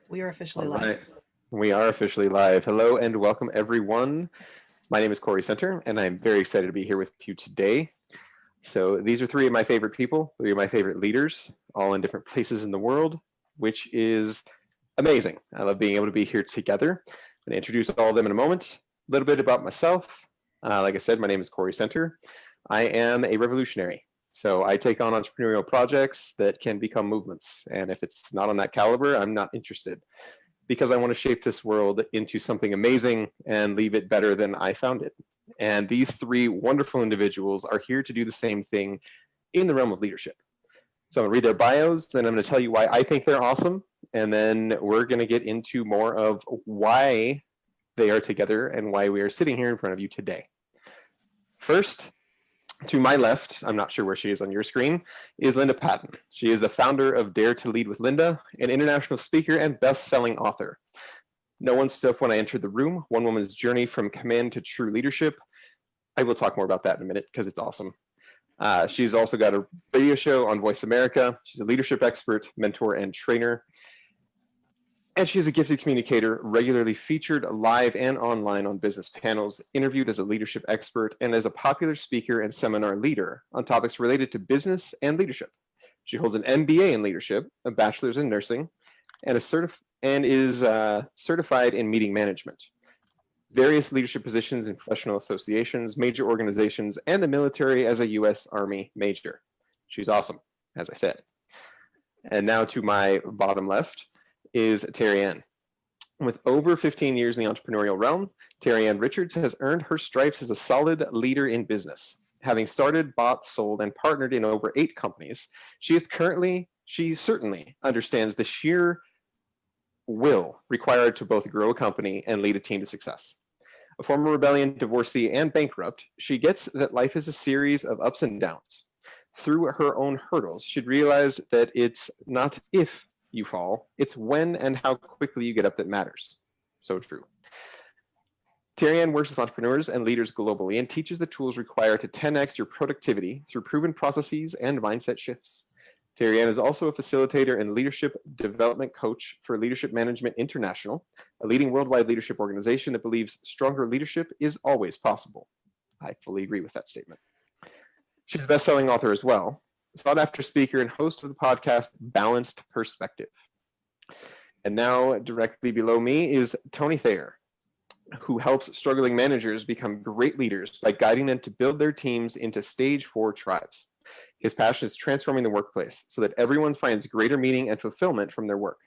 We are officially All live. right. We are officially live. Hello and welcome, everyone. My name is Cory Center, and I'm very excited to be here with you today. So, these are three of my favorite people, three of my favorite leaders, all in different places in the world, which is amazing. I love being able to be here together. I'm going to introduce all of them in a moment. A little bit about myself. Like I said, my name is Cory Center. I am a revolutionary. So, I take on entrepreneurial projects that can become movements. And if it's not on that caliber, I'm not interested because I want to shape this world into something amazing and leave it better than I found it. And these three wonderful individuals are here to do the same thing in the realm of leadership. So I'm going to read their bios, then I'm going to tell you why I think they're awesome, and then we're going to get into more of why they are together and why we are sitting here in front of you today. First, to my left, I'm not sure where she is on your screen, is Linda Patten. She is the founder of Dare to Lead with Linda, an international speaker and best-selling author. No One Stood Up When I Entered the Room, One Woman's Journey from Command to True Leadership. I will talk more about that in a minute because it's awesome. She's also got a radio show on Voice America. She's a leadership expert, mentor, and trainer. And she's a gifted communicator, regularly featured live and online on business panels, interviewed as a leadership expert, and as a popular speaker and seminar leader on topics related to business and leadership. She holds an MBA in leadership, a bachelor's in nursing, and is certified in meeting management. Various leadership positions in professional associations, major organizations, and the military as a U.S. Army major. She's awesome, as I said. And now to my bottom left is Terri-Ann. With over 15 years in the entrepreneurial realm, Terri-Ann Richards has earned her stripes as a solid leader in business. Having started, bought, sold, and partnered in over 8 companies, she certainly understands the sheer will required to both grow a company and lead a team to success. A former rebellion, divorcee, and bankrupt, she gets that life is a series of ups and downs. Through her own hurdles, she'd realize that it's not if you fall, it's when and how quickly you get up that matters. So true. Terri-Ann works with entrepreneurs and leaders globally and teaches the tools required to 10x your productivity through proven processes and mindset shifts. Terri-Ann is also a facilitator and leadership development coach for Leadership Management International, a leading worldwide leadership organization that believes stronger leadership is always possible. I fully agree with that statement. She's a best-selling author as well, sought-after speaker and host of the podcast Balanced Perspective. And now, directly below me is Tony Thayer, who helps struggling managers become great leaders by guiding them to build their teams into stage 4 tribes. His passion is transforming the workplace so that everyone finds greater meaning and fulfillment from their work.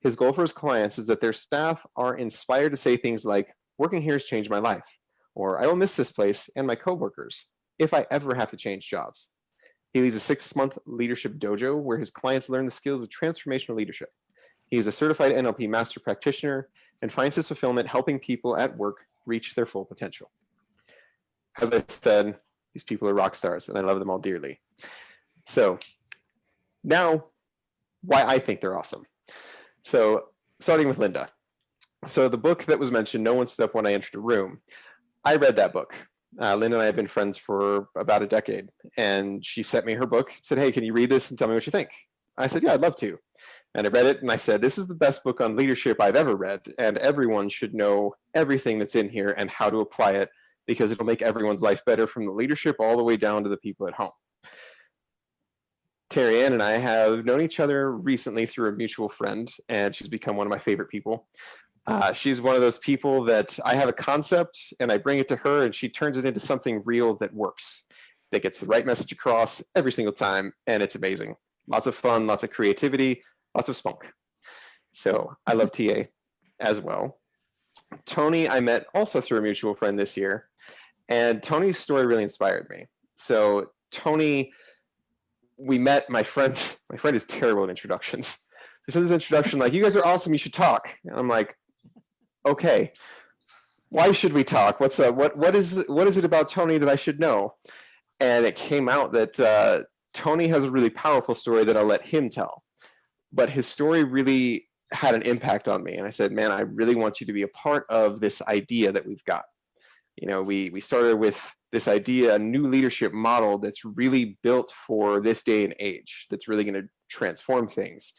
His goal for his clients is that their staff are inspired to say things like, "Working here has changed my life," or "I will miss this place and my coworkers if I ever have to change jobs." He leads a 6-month leadership dojo where his clients learn the skills of transformational leadership. He is a certified NLP master practitioner and finds his fulfillment helping people at work reach their full potential. As I said, these people are rock stars, and I love them all dearly. So now, why I think they're awesome. So starting with Linda. So the book that was mentioned, No One Stood Up When I Entered a Room, I read that book. Linda and I have been friends for about a decade, and she sent me her book, said, "Hey, can you read this and tell me what you think?" I said, "Yeah, I'd love to." And I read it, and I said, "This is the best book on leadership I've ever read, and everyone should know everything that's in here and how to apply it, because it'll make everyone's life better from the leadership all the way down to the people at home." Terri-Ann and I have known each other recently through a mutual friend, and she's become one of my favorite people. She's one of those people that I have a concept and I bring it to her and she turns it into something real that works, that gets the right message across every single time, and it's amazing. Lots of fun, lots of creativity, lots of spunk. So I love TA as well. Tony, I met also through a mutual friend this year, and Tony's story really inspired me. So Tony, we met, my friend is terrible at introductions. He said this introduction like, "You guys are awesome, you should talk." And I'm like, "Okay, why should we talk? What is it about Tony that I should know?" And it came out that Tony has a really powerful story that I'll let him tell. But his story really had an impact on me. And I said, "Man, I really want you to be a part of this idea that we've got." You know, we started with this idea, a new leadership model that's really built for this day and age, that's really going to transform things.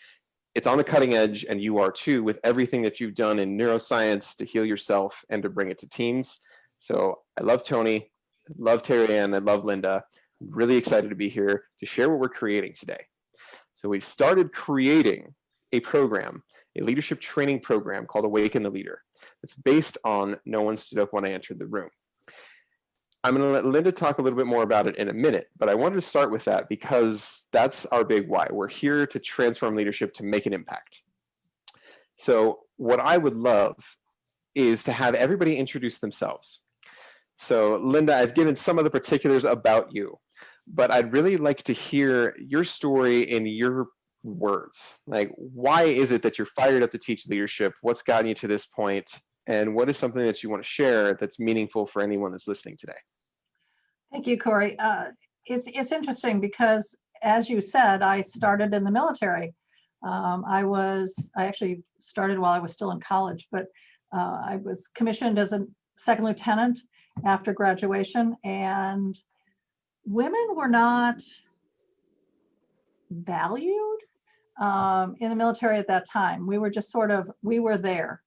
it's on the cutting edge, and you are too, with everything that you've done in neuroscience to heal yourself and to bring it to teams. So I love Tony, I love Terri-Ann, I love Linda. I'm really excited to be here to share what we're creating today. So we've started creating a program, a leadership training program called Awaken the Leader. It's based on No One Stood Up When I Entered the Room. I'm going to let Linda talk a little bit more about it in a minute, but I wanted to start with that because that's our big why. We're here to transform leadership to make an impact. So what I would love is to have everybody introduce themselves. So Linda, I've given some of the particulars about you, but I'd really like to hear your story in your words. Like, why is it that you're fired up to teach leadership? What's gotten you to this point? And what is something that you want to share that's meaningful for anyone that's listening today? Thank you, Cory. It's interesting because, as you said, I started in the military. I actually started while I was still in college, but I was commissioned as a second lieutenant after graduation, and women were not valued in the military at that time. We were just we were there.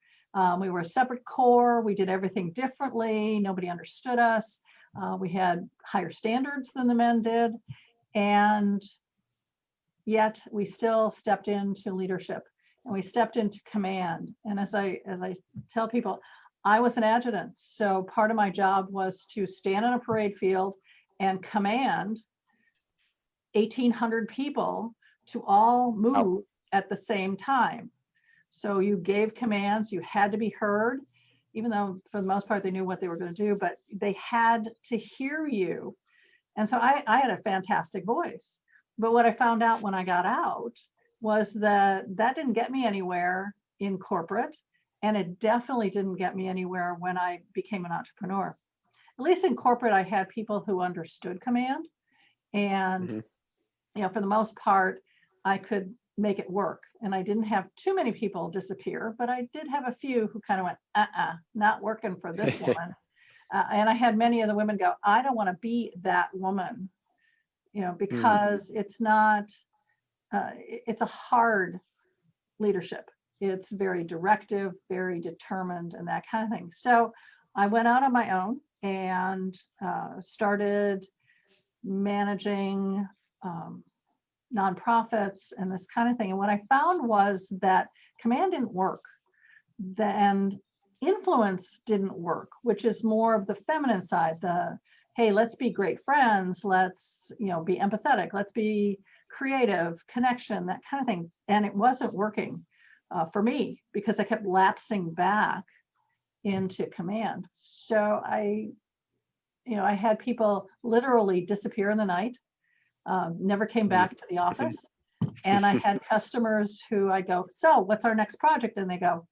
We were a separate corps. We did everything differently. Nobody understood us. We had higher standards than the men did, and yet we still stepped into leadership, and we stepped into command. And as I tell people, I was an adjutant, so part of my job was to stand on a parade field and command 1,800 people to all move at the same time. So you gave commands, you had to be heard, even though for the most part they knew what they were going to do, but they had to hear you. And so I had a fantastic voice. But what I found out when I got out was that didn't get me anywhere in corporate, and it definitely didn't get me anywhere when I became an entrepreneur. At least in corporate, I had people who understood command, and for the most part, I could make it work. And I didn't have too many people disappear, but I did have a few who kind of went, not working for this woman. And I had many of the women go, I don't want to be that woman, because it's not, it's a hard leadership. It's very directive, very determined, and that kind of thing. So I went out on my own and started managing nonprofits and this kind of thing. And what I found was that command didn't work, and influence didn't work, which is more of the feminine side. Hey, let's be great friends. Let's, be empathetic. Let's be creative, connection, that kind of thing. And it wasn't working for me because I kept lapsing back into command. So I had people literally disappear in the night. Never came back to the office. And I had customers who I go, so what's our next project? And they go,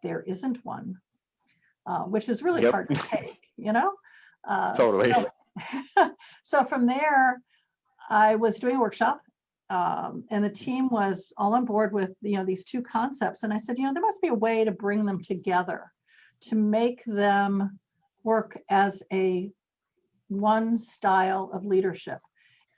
there isn't one, which is really hard to take, Totally. So from there, I was doing a workshop, and the team was all on board with, these two concepts. And I said, there must be a way to bring them together, to make them work as one style of leadership.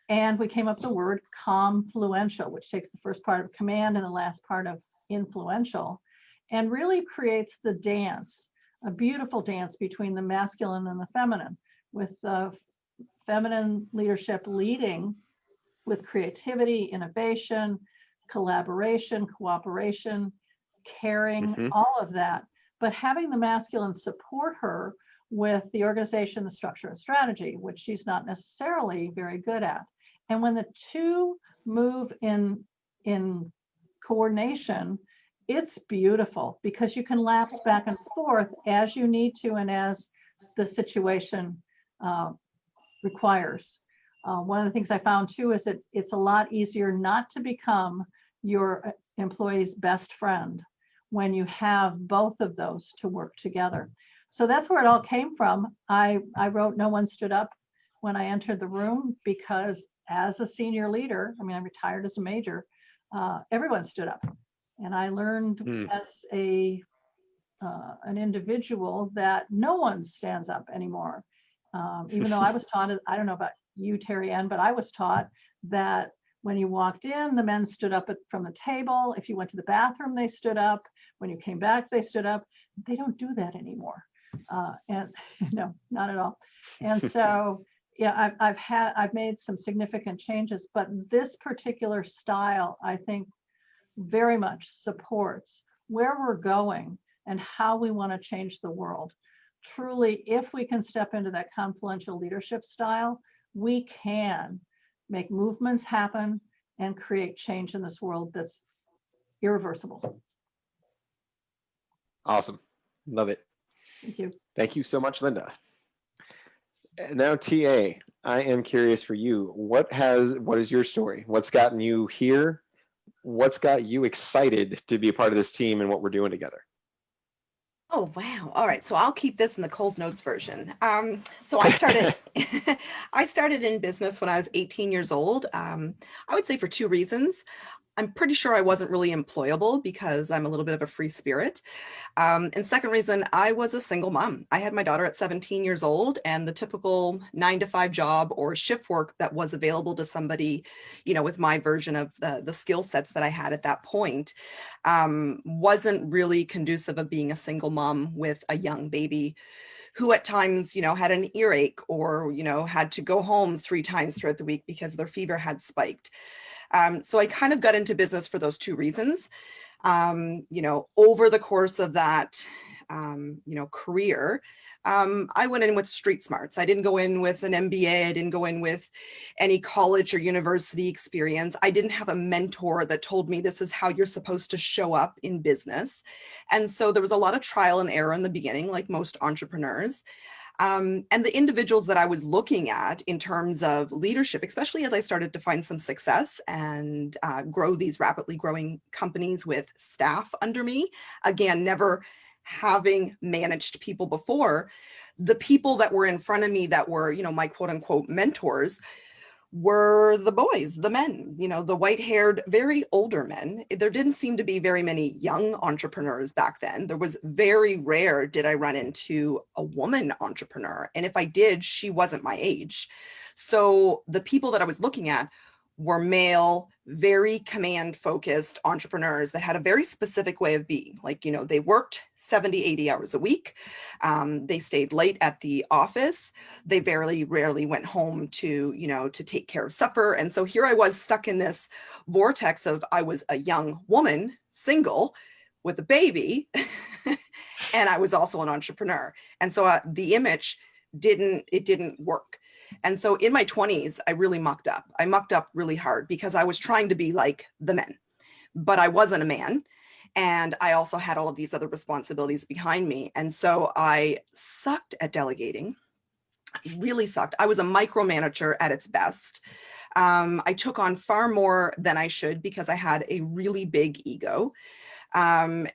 And we came up with the word confluential, which takes the first part of command and the last part of influential, and really creates the dance, a beautiful dance between the masculine and the feminine, with the feminine leadership leading with creativity, innovation, collaboration, cooperation, caring, all of that, but having the masculine support her with the organization, the structure, and strategy, which she's not necessarily very good at. And when the two move in coordination, it's beautiful because you can lapse back and forth as you need to and as the situation requires. One of the things I found too is it's a lot easier not to become your employee's best friend when you have both of those to work together. So that's where it all came from. I wrote No One Stood Up when I entered the room because as a senior leader, I retired as a major, everyone stood up. And I learned as an individual that no one stands up anymore. Even though I was taught, I don't know about you, Terri-Ann, but I was taught that When you walked in, the men stood up from the table. If you went to the bathroom, they stood up. When you came back, they stood up. They don't do that anymore. And no, not at all. And so, yeah, I've made some significant changes, but this particular style, I think, very much supports where we're going and how we want to change the world. Truly, if we can step into that confluential leadership style, we can make movements happen and create change in this world that's irreversible. Awesome. Love it. Thank you. Thank you so much, Linda. And now, TA, I am curious for you. What is your story? What's gotten you here? What's got you excited to be a part of this team and what we're doing together? Oh, wow. All right. So I'll keep this in the Cole's Notes version. So I started, I started in business when I was 18 years old. I would say for two reasons. I'm pretty sure I wasn't really employable because I'm a little bit of a free spirit. And second reason, I was a single mom. I had my daughter at 17 years old, and the typical 9-to-5 job or shift work that was available to somebody, with my version of the skill sets that I had at that point, wasn't really conducive of being a single mom with a young baby who at times, had an earache or, had to go home 3 times throughout the week because their fever had spiked. So I kind of got into business for those two reasons. Over the course of that, career, I went in with street smarts. I didn't go in with an MBA. I didn't go in with any college or university experience. I didn't have a mentor that told me this is how you're supposed to show up in business. And so there was a lot of trial and error in the beginning, like most entrepreneurs. And the individuals that I was looking at in terms of leadership, especially as I started to find some success and grow these rapidly growing companies with staff under me, again, never having managed people before, the people that were in front of me that were, my quote unquote mentors were the boys, the men, the white-haired, very older men. There didn't seem to be very many young entrepreneurs back then. There was very rare did I run into a woman entrepreneur. And if I did, she wasn't my age. So the people that I was looking at were male, very command-focused entrepreneurs that had a very specific way of being. Like, they worked 70, 80 hours a week. They stayed late at the office. They rarely went home to take care of supper. And so here I was stuck in this vortex of, I was a young woman, single, with a baby, and I was also an entrepreneur. And so the image didn't work. And so in my 20s, I really mucked up. I mucked up really hard because I was trying to be like the men, but I wasn't a man. And I also had all of these other responsibilities behind me. And so I sucked at delegating, really sucked. I was a micromanager at its best. I took on far more than I should because I had a really big ego. And,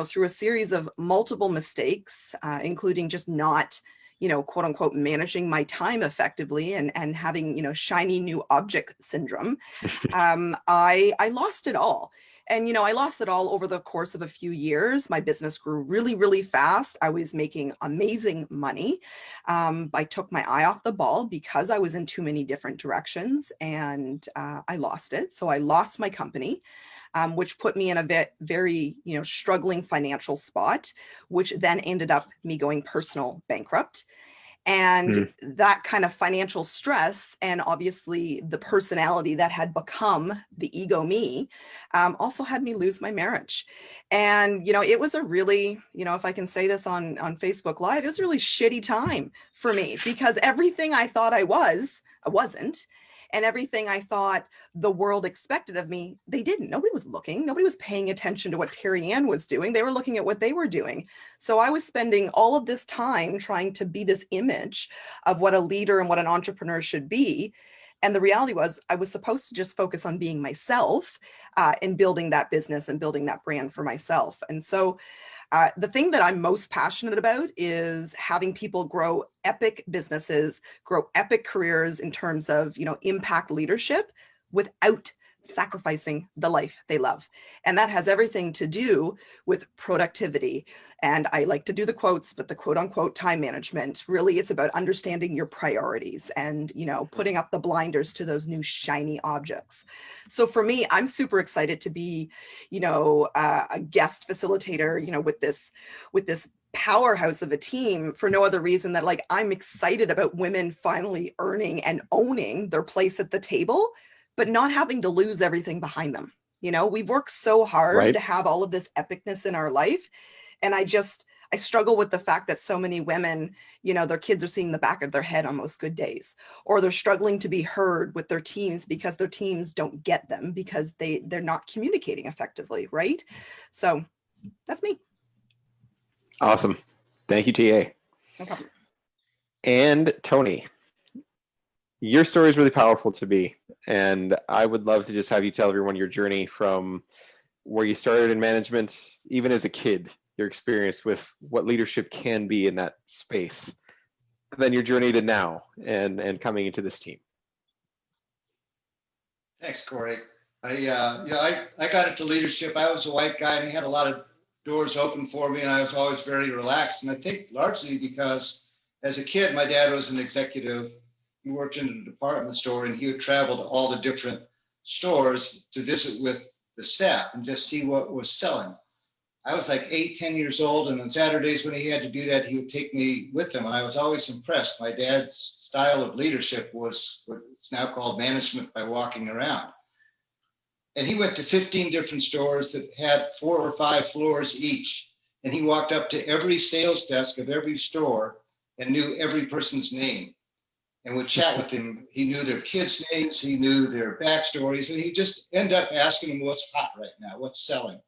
through a series of multiple mistakes, including just not quote unquote, managing my time effectively and having, shiny new object syndrome, I lost it all. And, I lost it all over the course of a few years. My business grew really, really fast. I was making amazing money. I took my eye off the ball because I was in too many different directions, and I lost it. So I lost my company. Which put me in a very, struggling financial spot, which then ended up me going personal bankrupt. And that kind of financial stress, and obviously the personality that had become the ego me, also had me lose my marriage. And, it was a really, if I can say this on Facebook Live, it was a really shitty time for me because everything I thought I wasn't. And everything I thought the world expected of me, they didn't. Nobody was looking. Nobody was paying attention to what Terri-Ann was doing. They were looking at what they were doing. So I was spending all of this time trying to be this image of what a leader and what an entrepreneur should be. And the reality was I was supposed to just focus on being myself and building that business and building that brand for myself. And so the thing that I'm most passionate about is having people grow epic businesses, grow epic careers in terms of, impact leadership without sacrificing the life they love. And that has everything to do with productivity. And I like to do the quotes, but the quote unquote time management, really it's about understanding your priorities and, putting up the blinders to those new shiny objects. So for me, I'm super excited to be, a guest facilitator, with this powerhouse of a team for no other reason that I'm excited about women finally earning and owning their place at the table, but not having to lose everything behind them. We've worked so hard Right. to have all of this epicness in our life. And I struggle with the fact that so many women, their kids are seeing the back of their head on most good days, or they're struggling to be heard with their teams because their teams don't get them because they're not communicating effectively. Right. So that's me. Awesome. Thank you, TA. No problem. And Tony, your story is really powerful to me. And I would love to just have you tell everyone your journey from where you started in management, even as a kid, your experience with what leadership can be in that space, then your journey to now and coming into this team. Thanks, Cory. I got into leadership. I was a white guy and he had a lot of doors open for me, and I was always very relaxed. And I think largely because as a kid, my dad was an executive. He worked in a department store, and he would travel to all the different stores to visit with the staff and just see what was selling. I was like 8, 10 years old, and on Saturdays when he had to do that, he would take me with him. And I was always impressed. My dad's style of leadership was what's now called management by walking around. And he went to 15 different stores that had 4 or 5 floors each. And he walked up to every sales desk of every store and knew every person's name and would chat with them. He knew their kids' names, he knew their backstories, and he just ended up asking them what's hot right now, what's selling.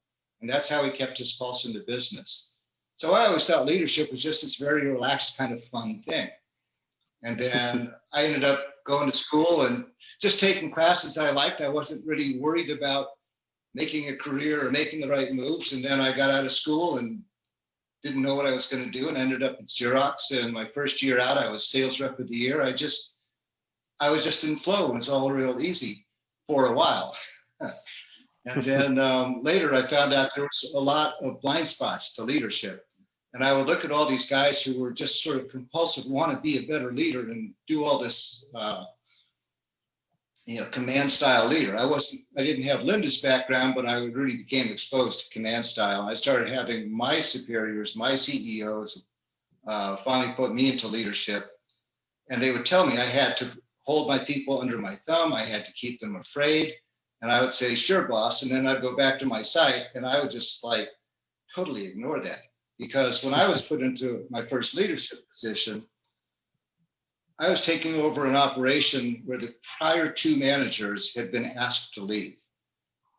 And that's how he kept his pulse in the business. So I always thought leadership was just this very relaxed kind of fun thing. And then I ended up going to school and just taking classes I liked. I wasn't really worried about making a career or making the right moves. And then I got out of school and didn't know what I was going to do and ended up at Xerox. And my first year out, I was sales rep of the year. I was just in flow. It was all real easy for a while. And then later I found out there was a lot of blind spots to leadership. And I would look at all these guys who were just sort of compulsive, want to be a better leader and do all this, command style leader. I didn't have Linda's background, but I really became exposed to command style. And I started having my superiors, my CEOs, finally put me into leadership. And they would tell me I had to hold my people under my thumb. I had to keep them afraid. And I would say, sure, boss. And then I'd go back to my site and I would just totally ignore that. Because when I was put into my first leadership position, I was taking over an operation where the prior 2 managers had been asked to leave.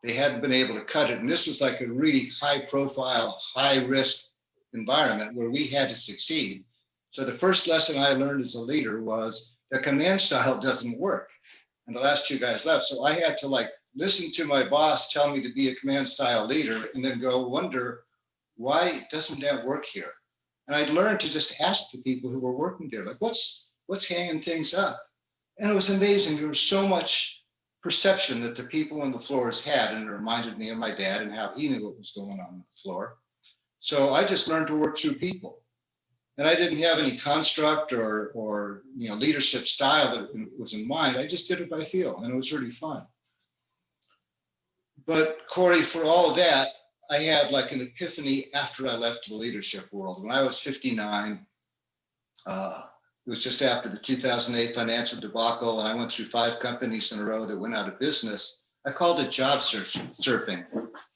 They hadn't been able to cut it. And this was like a really high profile, high risk environment where we had to succeed. So the first lesson I learned as a leader was the command style doesn't work. And the last 2 guys left. So I had to listen to my boss tell me to be a command style leader and then go wonder, why doesn't that work here? And I learned to just ask the people who were working there, what's hanging things up? And it was amazing. There was so much perception that the people on the floors had, and it reminded me of my dad and how he knew what was going on the floor. So I just learned to work through people. And I didn't have any construct or leadership style that was in mind. I just did it by feel, and it was really fun. But Cory, for all of that, I had an epiphany after I left the leadership world. When I was 59, it was just after the 2008 financial debacle, and I went through 5 companies in a row that went out of business. I called it job surfing.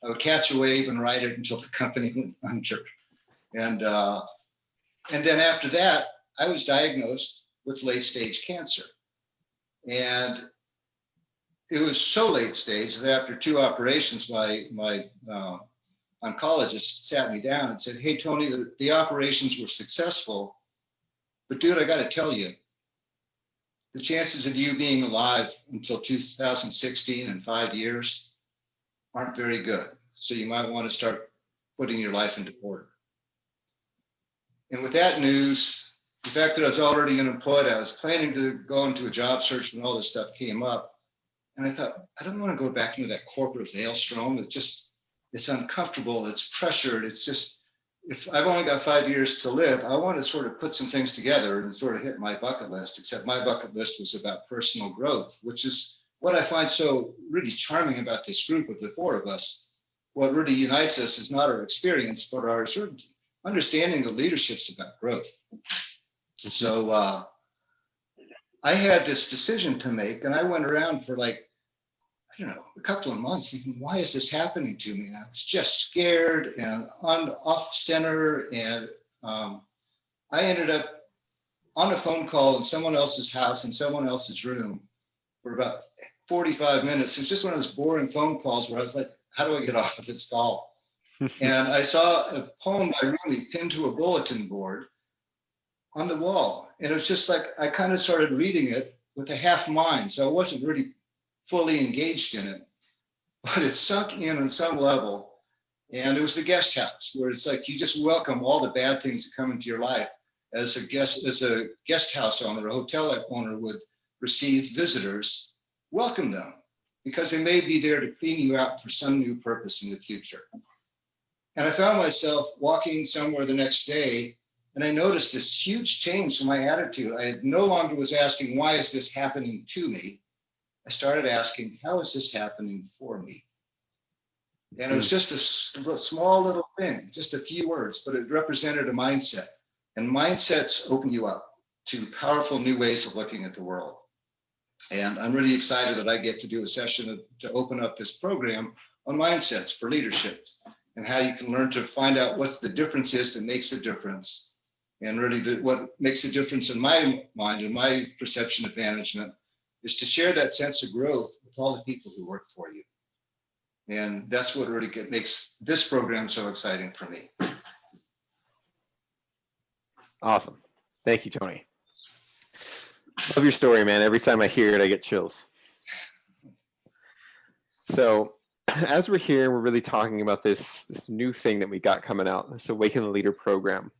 I would catch a wave and ride it until the company went under. And then after that, I was diagnosed with late stage cancer. And it was so late stage that after 2 operations, my oncologist sat me down and said, hey, Tony, the operations were successful, but dude, I got to tell you, the chances of you being alive until 2016 in 5 years aren't very good. So you might want to start putting your life into order. And with that news, the fact that I was already unemployed, I was planning to go into a job search when all this stuff came up. And I thought, I don't want to go back into that corporate maelstrom. It's uncomfortable. It's pressured. It's just, if I've only got 5 years to live, I want to sort of put some things together and sort of hit my bucket list, except my bucket list was about personal growth, which is what I find so really charming about this group of the four of us. What really unites us is not our experience, but our sort of understanding that leadership's about growth. So I had this decision to make, and I went around for like, I don't know, a couple of months thinking, why is this happening to me? And I was just scared and off center. And I ended up on a phone call in someone else's house in someone else's room for about 45 minutes. It was just one of those boring phone calls where I was like, how do I get off of this call? And I saw a poem by Rumi pinned to a bulletin board on the wall. And it was just like, I kind of started reading it with a half mind. So I wasn't really fully engaged in it, but it sunk in on some level. And it was the guest house, where it's like you just welcome all the bad things that come into your life as a guest house owner, a hotel owner would receive visitors, welcome them, because they may be there to clean you out for some new purpose in the future. And I found myself walking somewhere the next day, and I noticed this huge change in my attitude. I no longer was asking, why is this happening to me? I started asking, how is this happening for me? And it was just a small little thing, just a few words, but it represented a mindset. And mindsets open you up to powerful new ways of looking at the world. And I'm really excited that I get to do a session to open up this program on mindsets for leadership and how you can learn to find out what's the difference is that makes a difference. And really what makes a difference in my mind and my perception of management is to share that sense of growth with all the people who work for you. And that's what really makes this program so exciting for me. Awesome. Thank you, Tony. Love your story, man. Every time I hear it, I get chills. So as we're here, we're really talking about this new thing that we got coming out, this Awaken the Leader program.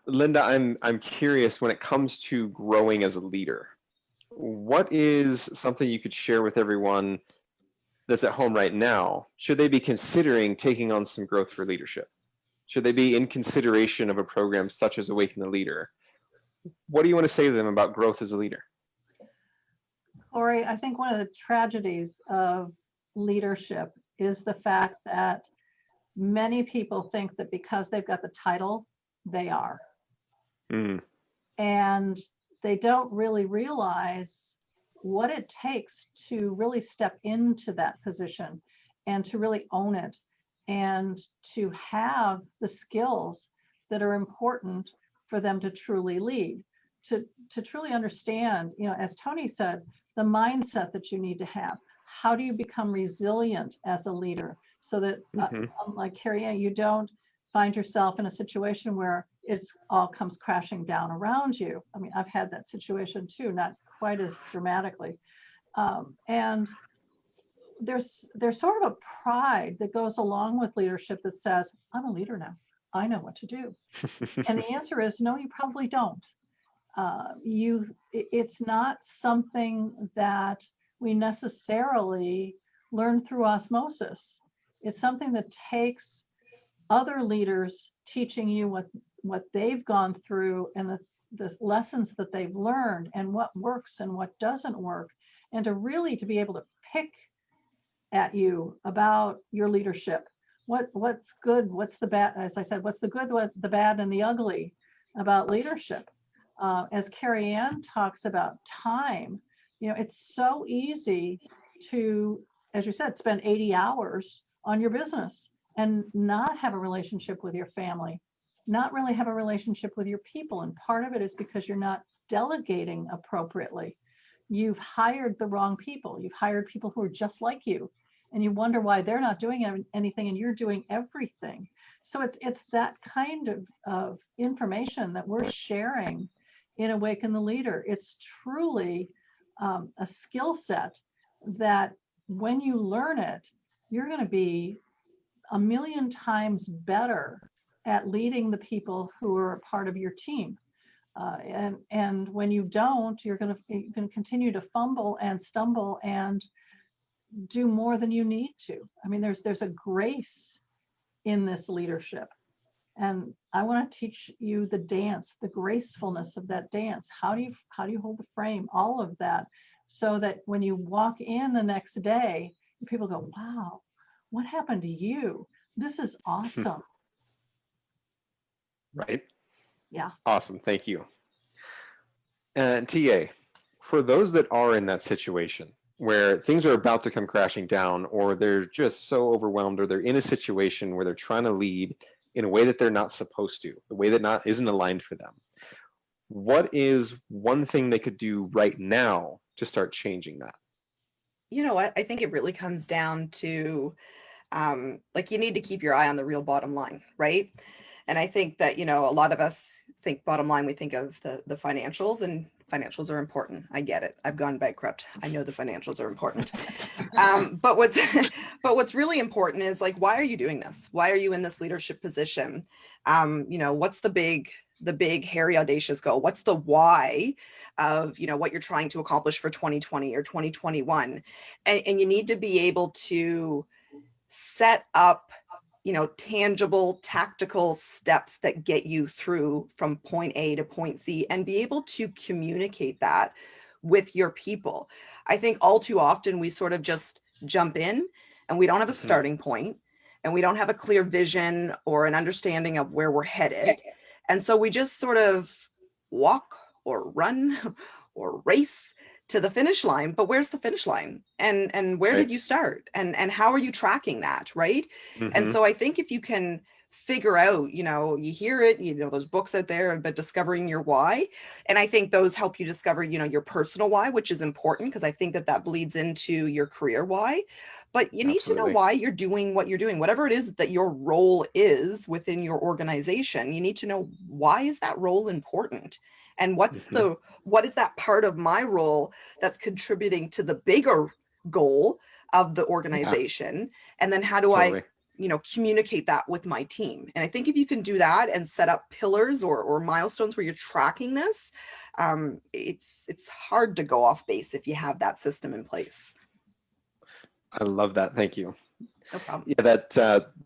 Linda, I'm curious, when it comes to growing as a leader, what is something you could share with everyone that's at home right now? Should they be considering taking on some growth for leadership? Should they be in consideration of a program such as Awaken the Leader? What do you want to say to them about growth as a leader? Cory, I think one of the tragedies of leadership is the fact that many people think that because they've got the title, they are. And they don't really realize what it takes to really step into that position and to really own it and to have the skills that are important for them to truly lead, to truly understand, as Tony said, the mindset that you need to have. How do you become resilient as a leader so that, like Terri-Ann, you don't find yourself in a situation where it's all comes crashing down around you. I mean, I've had that situation too, not quite as dramatically. And there's sort of a pride that goes along with leadership that says, I'm a leader now. I know what to do. And the answer is no, you probably don't. It's not something that we necessarily learn through osmosis. It's something that takes other leaders teaching you what they've gone through and the lessons that they've learned and what works and what doesn't work, and to be able to pick at you about your leadership. What's good, what's the bad, as I said, what's the good, what the bad and the ugly about leadership. As Terri-Ann talks about time, it's so easy to, as you said, spend 80 hours on your business and not have a relationship with your family, not really have a relationship with your people. And part of it is because you're not delegating appropriately. You've hired the wrong people. You've hired people who are just like you, and you wonder why they're not doing anything and you're doing everything. So it's that kind of information that we're sharing in Awaken the Leader. It's truly a skill set that when you learn it, you're going to be a million times better at leading the people who are a part of your team. And when you don't, you're going to continue to fumble and stumble and do more than you need to. I mean, there's a grace in this leadership. And I want to teach you the dance, the gracefulness of that dance. How do you hold the frame? All of that, so that when you walk in the next day, people go, wow, what happened to you? This is awesome. Right. Yeah. Awesome. Thank you. And TA, for those that are in that situation where things are about to come crashing down, or they're just so overwhelmed, or they're in a situation where they're trying to lead in a way that they're not supposed to, the way that isn't aligned for them, what is one thing they could do right now to start changing that? You know what? I think it really comes down to like, you need to keep your eye on the real bottom line, right? And I think that, a lot of us think bottom line, we think of the financials, and financials are important. I get it. I've gone bankrupt. I know the financials are important. But what's really important is, like, why are you doing this? Why are you in this leadership position? What's the big, hairy, audacious goal? What's the why of, what you're trying to accomplish for 2020 or 2021? And you need to be able to set up, tangible, tactical steps that get you through from point A to point Z, and be able to communicate that with your people. I think all too often we sort of just jump in, and we don't have a starting point, and we don't have a clear vision or an understanding of where we're headed. And so we just sort of walk or run or race to the finish line. But where's the finish line? And where did you start? And how are you tracking that? Right. And so I think if you can figure out, you hear it, those books out there about discovering your why. And I think those help you discover, your personal why, which is important, because I think that bleeds into your career why. But you need to know why you're doing what you're doing, whatever it is that your role is within your organization. You need to know, why is that role important? And what is that part of my role that's contributing to the bigger goal of the organization? And then how do I communicate that with my team? And I think if you can do that and set up pillars or milestones where you're tracking this, it's hard to go off base if you have that system in place. I love that. Thank you. No problem. Yeah,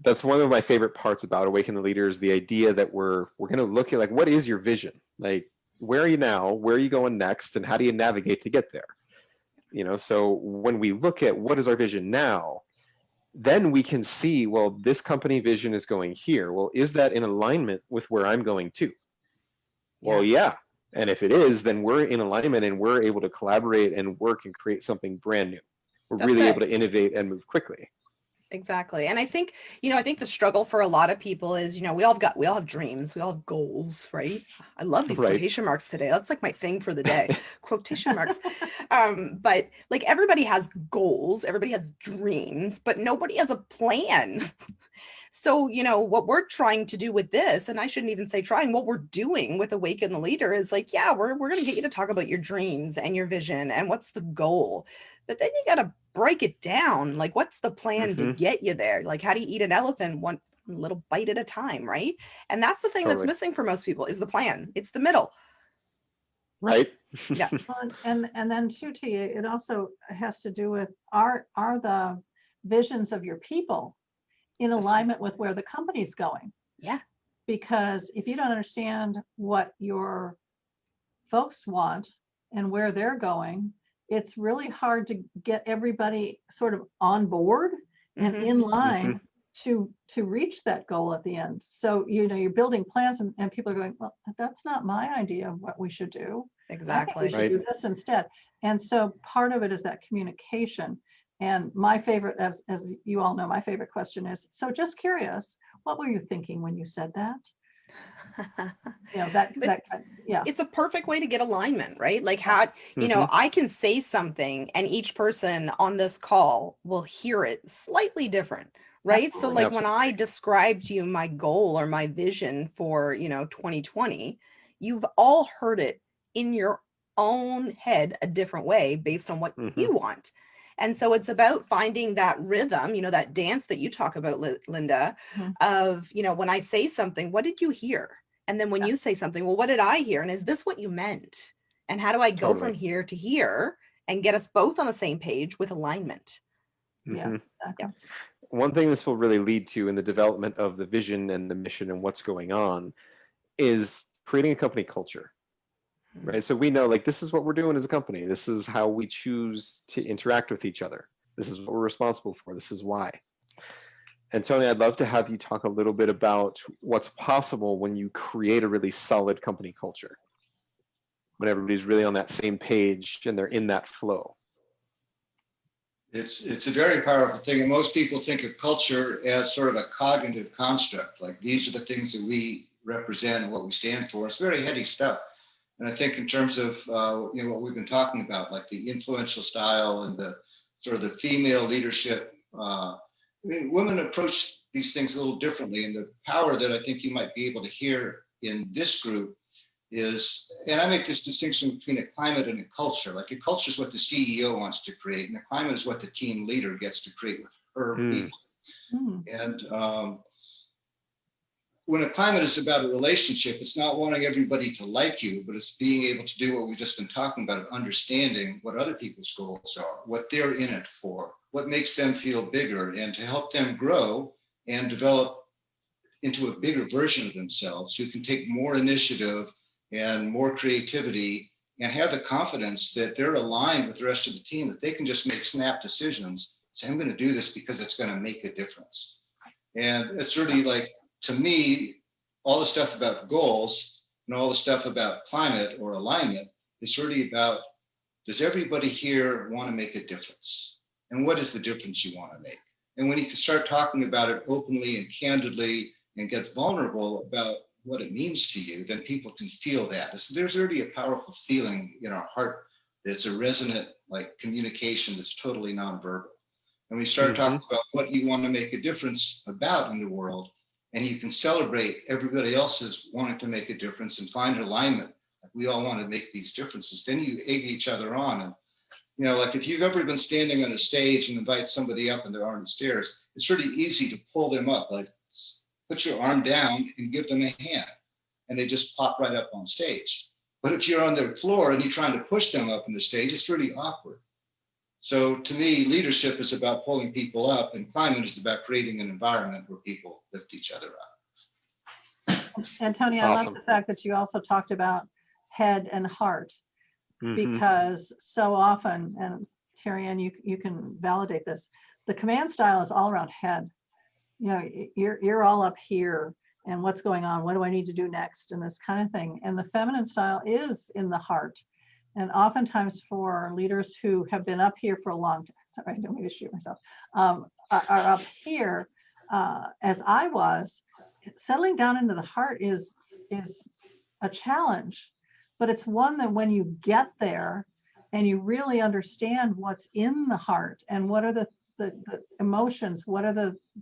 that's one of my favorite parts about Awaken the Leader, is the idea that we're going to look at, like, what is your vision? Like, where are you now? Where are you going next? And how do you navigate to get there? So when we look at what is our vision now, then we can see, well, this company vision is going here. Well, is that in alignment with where I'm going to? Well, yeah. And if it is, then we're in alignment, and we're able to collaborate and work and create something brand new. We're really able to innovate and move quickly. Exactly. And I think, I think the struggle for a lot of people is, we all have dreams, we all have goals, right? I love these quotation marks today. That's like my thing for the day, quotation marks. But like, everybody has goals, everybody has dreams, but nobody has a plan. So, what we're trying to do with this, and I shouldn't even say trying, what we're doing with Awaken the Leader is like, yeah, we're going to get you to talk about your dreams and your vision and what's the goal. But then you got to break it down. Like, what's the plan to get you there? Like, how do you eat an elephant one little bite at a time, right? And that's the thing that's missing for most people, is the plan. It's the middle. Right. Yeah. And then too, Tia, it also has to do with, are the visions of your people in alignment with where the company's going? Yeah. Because if you don't understand what your folks want and where they're going, it's really hard to get everybody sort of on board and in line to reach that goal at the end. So, you're building plans, and people are going, well, that's not my idea of what we should do. Exactly. I think we should do this instead. And so part of it is that communication. And my favorite, as you all know, my favorite question is, so just curious, what were you thinking when you said that? It's a perfect way to get alignment, right? Like, how, I can say something and each person on this call will hear it slightly different, right? Absolutely. So like, when I describe to you my goal or my vision for, 2020, you've all heard it in your own head a different way based on what you want. And so it's about finding that rhythm, that dance that you talk about, Linda, of, when I say something, what did you hear? And then when you say something, well, what did I hear? And is this what you meant? And how do I go from Totally. here to here and get us both on the same page with alignment? Yeah, Mhm. exactly. One thing this will really lead to in the development of the vision and the mission and what's going on is creating a company culture, right? So we know, like, this is what we're doing as a company. This is how we choose to interact with each other. This is what we're responsible for. This is why. And Tony, I'd love to have you talk a little bit about what's possible when you create a really solid company culture, when everybody's really on that same page and they're in that flow. It's a very powerful thing, and most people think of culture as sort of a cognitive construct, like these are the things that we represent and what we stand for. It's very heady stuff. And I think in terms of what we've been talking about, like the influential style and the sort of the female leadership, women approach these things a little differently. And the power that I think you might be able to hear in this group is, and I make this distinction between a climate and a culture. Like a culture is what the CEO wants to create, and a climate is what the team leader gets to create with her people. And when a climate is about a relationship, it's not wanting everybody to like you, but it's being able to do what we've just been talking about, of understanding what other people's goals are, what they're in it for, what makes them feel bigger, and to help them grow and develop into a bigger version of themselves who can take more initiative and more creativity and have the confidence that they're aligned with the rest of the team, that they can just make snap decisions. Say, I'm going to do this because it's going to make a difference. And it's really like, to me, all the stuff about goals and all the stuff about climate or alignment is really about, does everybody here want to make a difference? And what is the difference you want to make? And when you can start talking about it openly and candidly and get vulnerable about what it means to you, then people can feel that. So there's already a powerful feeling in our heart that's a resonant, like, communication that's totally nonverbal. And we start talking about what you want to make a difference about in the world, and you can celebrate everybody else's wanting to make a difference and find alignment. Like, we all want to make these differences. Then you egg each other on. And, like if you've ever been standing on a stage and invite somebody up and they're on the stairs, it's really easy to pull them up. Like, put your arm down and give them a hand, and they just pop right up on stage. But if you're on their floor and you're trying to push them up on the stage, it's really awkward. So to me, leadership is about pulling people up, and climate is about creating an environment where people lift each other up. And Tony, I love the fact that you also talked about head and heart, because so often, and Terri-Ann, you can validate this, the command style is all around head. You're all up here, and what's going on? What do I need to do next? And this kind of thing. And the feminine style is in the heart. And oftentimes for leaders who have been up here for a long time, sorry, I don't mean to shoot myself, are up here, as I was, settling down into the heart is a challenge, but it's one that when you get there and you really understand what's in the heart and what are the emotions, what are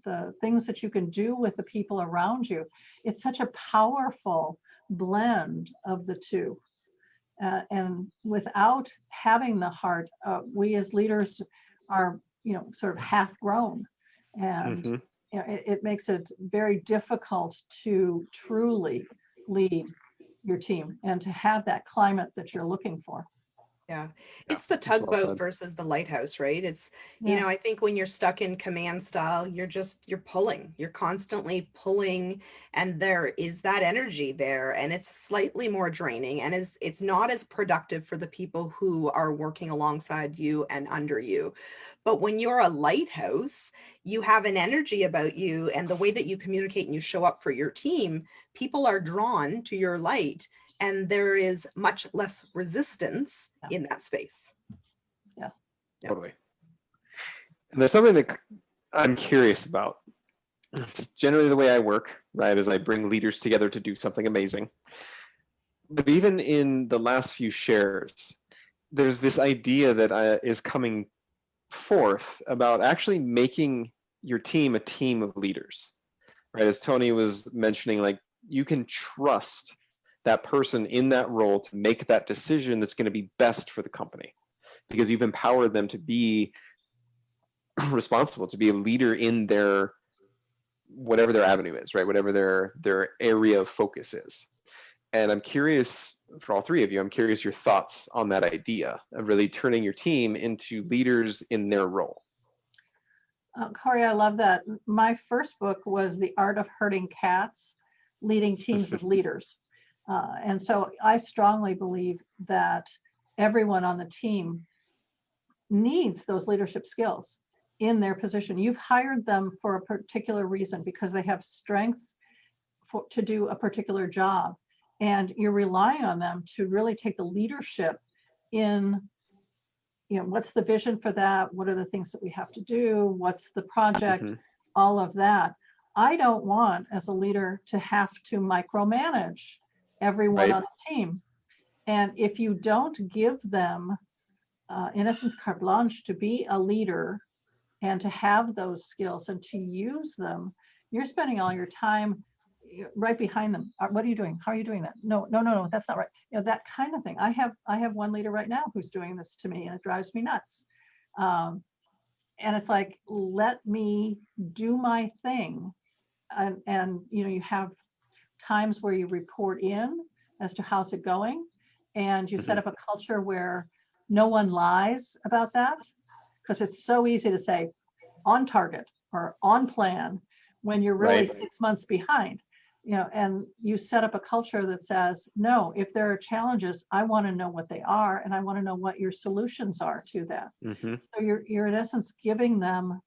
the things that you can do with the people around you, it's such a powerful blend of the two. And without having the heart, we as leaders are, sort of half grown, and it makes it very difficult to truly lead your team and to have that climate that you're looking for. Yeah, it's the tugboat versus the lighthouse, right? It's, I think when you're stuck in command style, you're pulling, you're constantly pulling, and there is that energy there, and it's slightly more draining, and it's not as productive for the people who are working alongside you and under you. But when you're a lighthouse, you have an energy about you, and the way that you communicate and you show up for your team, people are drawn to your light, and there is much less resistance in that space. Yeah. Totally. And there's something that I'm curious about. It's generally the way I work, right, is I bring leaders together to do something amazing. But even in the last few shares, there's this idea that is coming forth about actually making your team a team of leaders, right? As Tony was mentioning, like, you can trust that person in that role to make that decision that's going to be best for the company, because you've empowered them to be responsible, to be a leader in their, whatever their avenue is, right? Whatever their area of focus is. And I'm curious, for all three of you, I'm curious your thoughts on that idea of really turning your team into leaders in their role. Cory, I love that. My first book was The Art of Herding Cats, Leading Teams of Leaders. And so I strongly believe that everyone on the team needs those leadership skills in their position. You've hired them for a particular reason because they have strengths to do a particular job. And you're relying on them to really take the leadership in, what's the vision for that? What are the things that we have to do? What's the project? All of that. I don't want, as a leader, to have to micromanage everyone on the team. And if you don't give them, in essence, carte blanche to be a leader and to have those skills and to use them, you're spending all your time right behind them. What are you doing? How are you doing that? No, that's not right. That kind of thing. I have one leader right now who's doing this to me, and it drives me nuts. And it's like, let me do my thing. And you have times where you report in as to how's it going, and you set up a culture where no one lies about that, because it's so easy to say on target or on plan when you're really 6 months behind. And you set up a culture that says, no, if there are challenges, I want to know what they are, and I want to know what your solutions are to that. So you're in essence giving them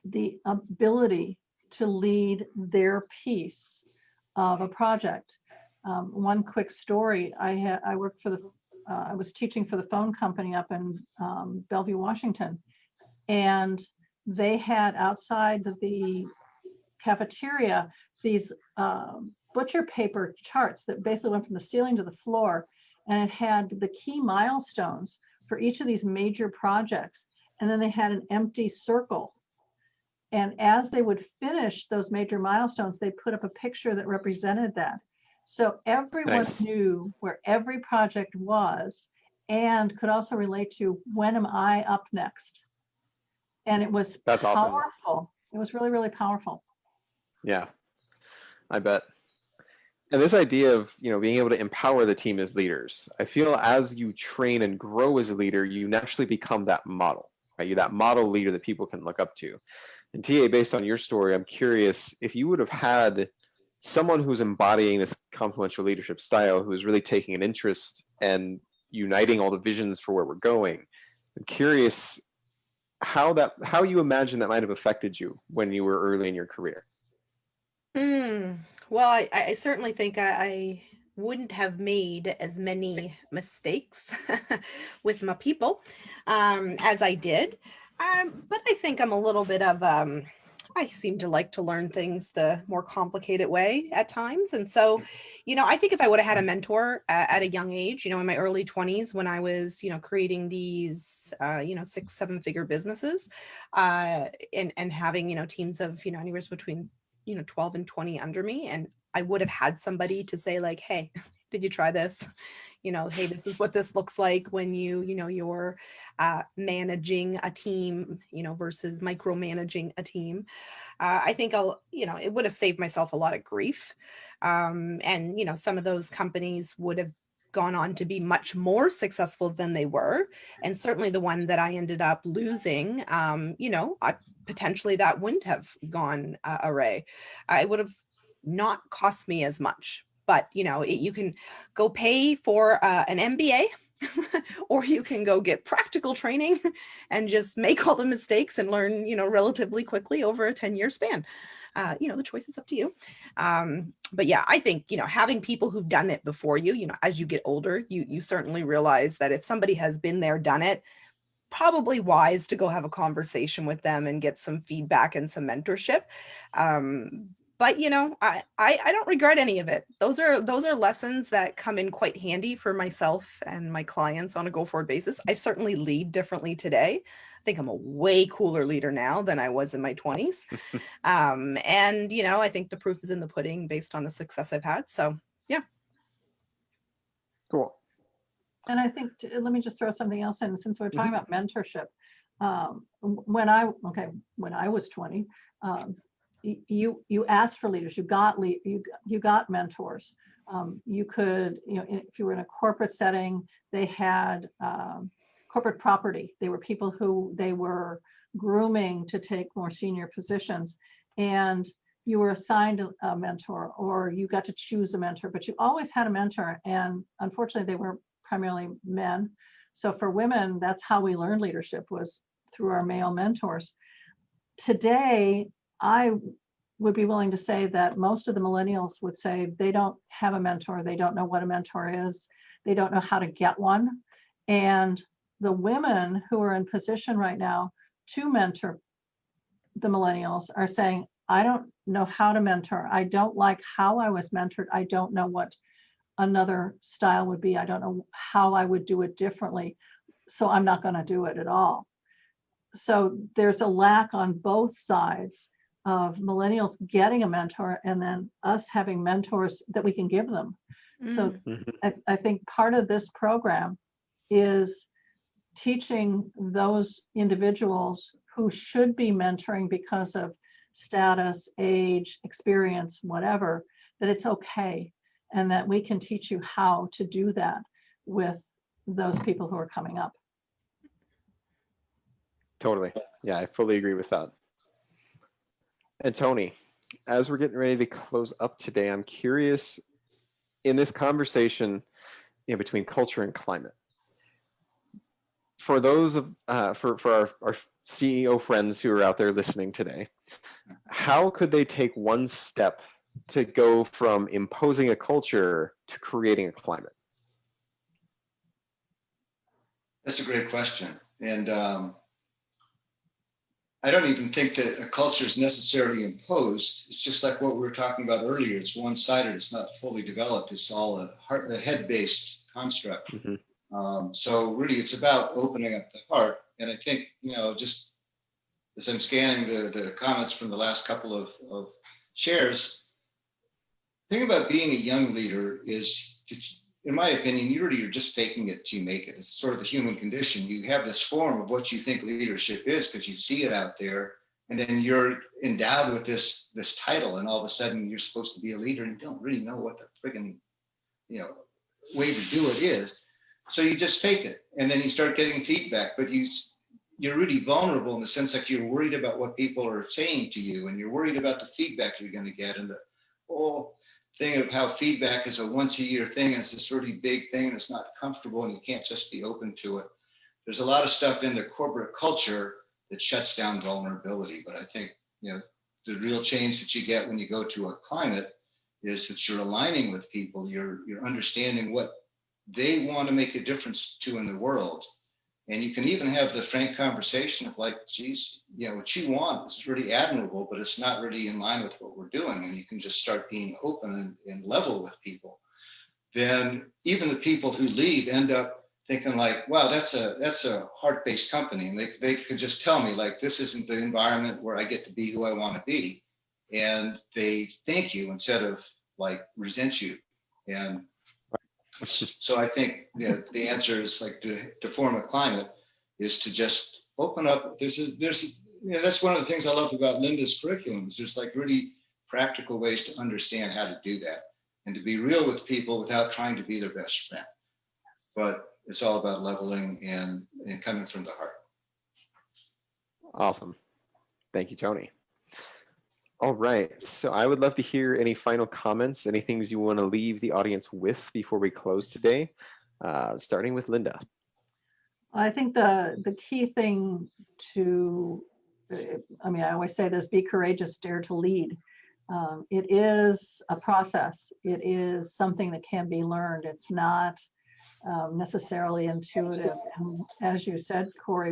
the ability to lead their piece of a project. One quick story: I worked for I was teaching for the phone company up in Bellevue, Washington, and they had outside the cafeteria these butcher paper charts that basically went from the ceiling to the floor, and it had the key milestones for each of these major projects, and then they had an empty circle. And as they would finish those major milestones, they put up a picture that represented that. So everyone knew where every project was and could also relate to, when am I up next? And it was powerful. Awesome. It was really, really powerful. Yeah, I bet. And this idea of, being able to empower the team as leaders, I feel as you train and grow as a leader, you naturally become that model, right? You're that model leader that people can look up to. And TA, based on your story, I'm curious if you would have had someone who's embodying this confluential leadership style, who is really taking an interest and uniting all the visions for where we're going. I'm curious how you imagine that might have affected you when you were early in your career. Well, I certainly think I wouldn't have made as many mistakes with my people as I did. But I think I'm a little bit of, I seem to like to learn things the more complicated way at times. And so, I think if I would have had a mentor at a young age, in my early 20s, when I was, creating these, 6-7 figure businesses and having, teams of, anywhere between 12 and 20 under me. And I would have had somebody to say like, hey, did you try this? Hey, this is what this looks like when you're managing a team, versus micromanaging a team. I think it would have saved myself a lot of grief. And, some of those companies would have gone on to be much more successful than they were. And certainly the one that I ended up losing, potentially that wouldn't have gone array. It would have not cost me as much, but you can go pay for an MBA or you can go get practical training and just make all the mistakes and learn, relatively quickly over a 10-year span. The choice is up to you. But yeah, I think, having people who've done it before you, as you get older, you certainly realize that if somebody has been there, done it, probably wise to go have a conversation with them and get some feedback and some mentorship. But I don't regret any of it. Those are lessons that come in quite handy for myself and my clients on a go-forward basis. I certainly lead differently today. I think I'm a way cooler leader now than I was in my 20s. And I think the proof is in the pudding based on the success I've had. So yeah. Cool. And I think, let me just throw something else in, since we're talking about mentorship. When I was 20, you asked for leaders, you got mentors. You could, if you were in a corporate setting, they had corporate property. They were people who they were grooming to take more senior positions, and you were assigned a mentor, or you got to choose a mentor, but you always had a mentor. And unfortunately, they were primarily men. So for women, that's how we learned leadership, was through our male mentors. Today, I would be willing to say that most of the millennials would say they don't have a mentor. They don't know what a mentor is. They don't know how to get one. And the women who are in position right now to mentor the millennials are saying, I don't know how to mentor. I don't like how I was mentored. I don't know what another style would be. I don't know how I would do it differently. So I'm not going to do it at all. So there's a lack on both sides of millennials getting a mentor, and then us having mentors that we can give them. So I think part of this program is teaching those individuals who should be mentoring because of status, age, experience, whatever, that it's okay, and that we can teach you how to do that with those people who are coming up. Totally. Yeah, I fully agree with that. And Tony, as we're getting ready to close up today, I'm curious, in this conversation between culture and climate, for those of for our CEO friends who are out there listening today, how could they take one step to go from imposing a culture to creating a climate? That's a great question. And I don't even think that a culture is necessarily imposed. It's just like what we were talking about earlier. It's one-sided. It's not fully developed. It's all a head-based construct. So really, it's about opening up the heart. And I think, just as I'm scanning the comments from the last couple of shares, the thing about being a young leader is, in my opinion, you're just faking it till you make it. It's sort of the human condition. You have this form of what you think leadership is because you see it out there, and then you're endowed with this title, and all of a sudden you're supposed to be a leader, and you don't really know what the friggin' way to do it is. So you just fake it, and then you start getting feedback, but you're really vulnerable in the sense that you're worried about what people are saying to you, and you're worried about the feedback you're going to get, and the whole thing of how feedback is a once-a-year thing, and it's this really big thing, and it's not comfortable, and you can't just be open to it. There's a lot of stuff in the corporate culture that shuts down vulnerability, but I think the real change that you get when you go to a climate is that you're aligning with people, you're understanding what they want to make a difference to in the world. And you can even have the frank conversation of like, geez, what you want is really admirable, but it's not really in line with what we're doing. And you can just start being open and level with people. Then even the people who leave end up thinking like, wow, that's a heart-based company. And they could just tell me like, this isn't the environment where I get to be who I want to be. And they thank you instead of like resent you. And so I think the answer is like to form a climate is to just open up. That's one of the things I love about Linda's curriculum is there's like really practical ways to understand how to do that and to be real with people without trying to be their best friend. But it's all about leveling and coming from the heart. Awesome. Thank you, Tony. All right, so I would love to hear any final comments, any things you want to leave the audience with before we close today, starting with Linda. I think the key thing I always say this, be courageous, dare to lead. It is a process. It is something that can be learned. It's not necessarily intuitive. And as you said, Cory,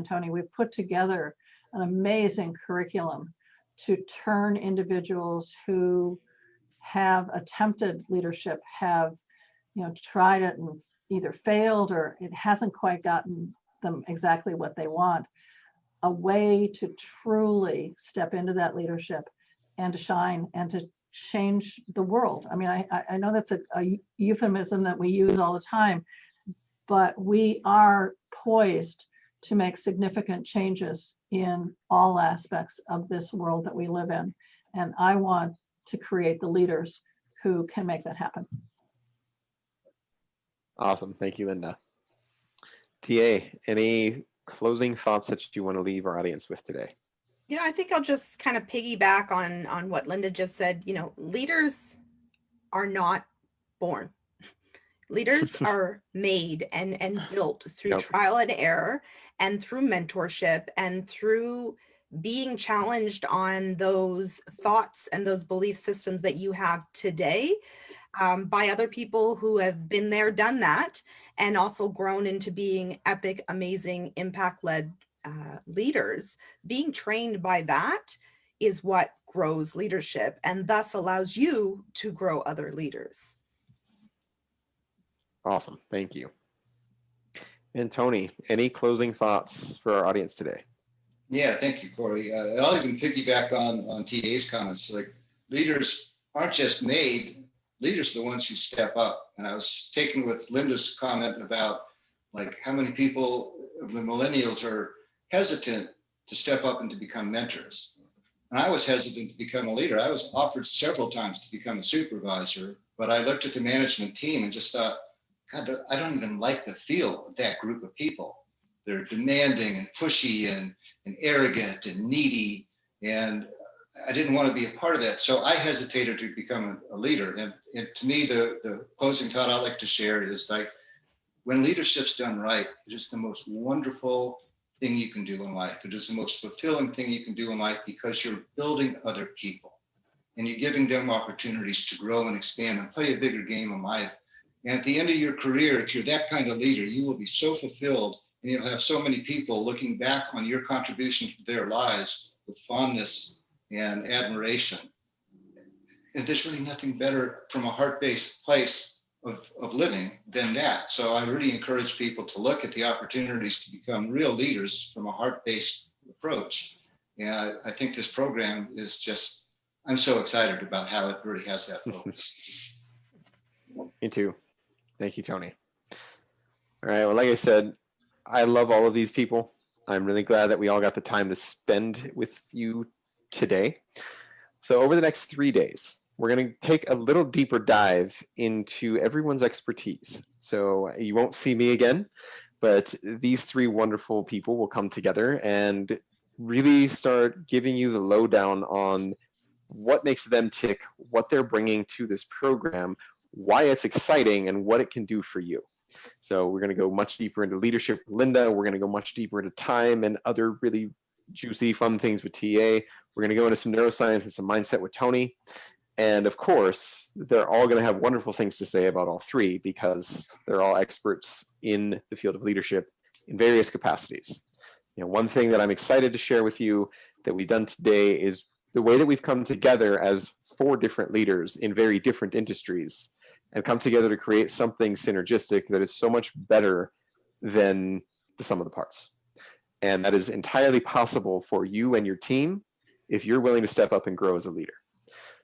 Tony, we've put together an amazing curriculum to turn individuals who have attempted leadership, have tried it and either failed or it hasn't quite gotten them exactly what they want, a way to truly step into that leadership and to shine and to change the world. I mean, I know that's a euphemism that we use all the time, but we are poised to make significant changes in all aspects of this world that we live in. And I want to create the leaders who can make that happen. Awesome. Thank you, Linda. TA, any closing thoughts that you want to leave our audience with today? I think I'll just kind of piggyback on what Linda just said. Leaders are not born. Leaders are made and built through Yep. trial and error, and through mentorship, and through being challenged on those thoughts and those belief systems that you have today, by other people who have been there, done that, and also grown into being epic, amazing, impact-led leaders. Being trained by that is what grows leadership, and thus allows you to grow other leaders. Awesome. Thank you. And Tony, any closing thoughts for our audience today? Yeah, thank you, Cory. And I'll even piggyback on TA's comments. Like, leaders aren't just made, leaders are the ones who step up. And I was taken with Linda's comment about like how many people of the millennials are hesitant to step up and to become mentors. And I was hesitant to become a leader. I was offered several times to become a supervisor, but I looked at the management team and just thought, God, I don't even like the feel of that group of people. They're demanding and pushy and arrogant and needy. And I didn't want to be a part of that. So I hesitated to become a leader. And to me, the closing thought I'd like to share is like, when leadership's done right, it is the most wonderful thing you can do in life. It is the most fulfilling thing you can do in life, because you're building other people and you're giving them opportunities to grow and expand and play a bigger game in life. And at the end of your career, if you're that kind of leader, you will be so fulfilled, and you'll have so many people looking back on your contribution to their lives with fondness and admiration. And there's really nothing better from a heart-based place of living than that. So I really encourage people to look at the opportunities to become real leaders from a heart-based approach. And I think this program is just, I'm so excited about how it really has that focus. Me too. Thank you, Tony. All right. Well, like I said, I love all of these people. I'm really glad that we all got the time to spend with you today. So over the next 3 days, we're going to take a little deeper dive into everyone's expertise. So you won't see me again, but these three wonderful people will come together and really start giving you the lowdown on what makes them tick, what they're bringing to this program, why it's exciting, and what it can do for you. So we're going to go much deeper into leadership with Linda. We're going to go much deeper into time and other really juicy, fun things with TA. We're going to go into some neuroscience and some mindset with Tony. And of course, they're all going to have wonderful things to say about all three, because they're all experts in the field of leadership in various capacities. One thing that I'm excited to share with you that we've done today is the way that we've come together as 4 different leaders in very different industries and come together to create something synergistic that is so much better than the sum of the parts. And that is entirely possible for you and your team if you're willing to step up and grow as a leader.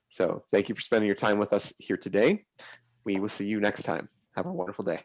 So thank you for spending your time with us here today. We will see you next time. Have a wonderful day.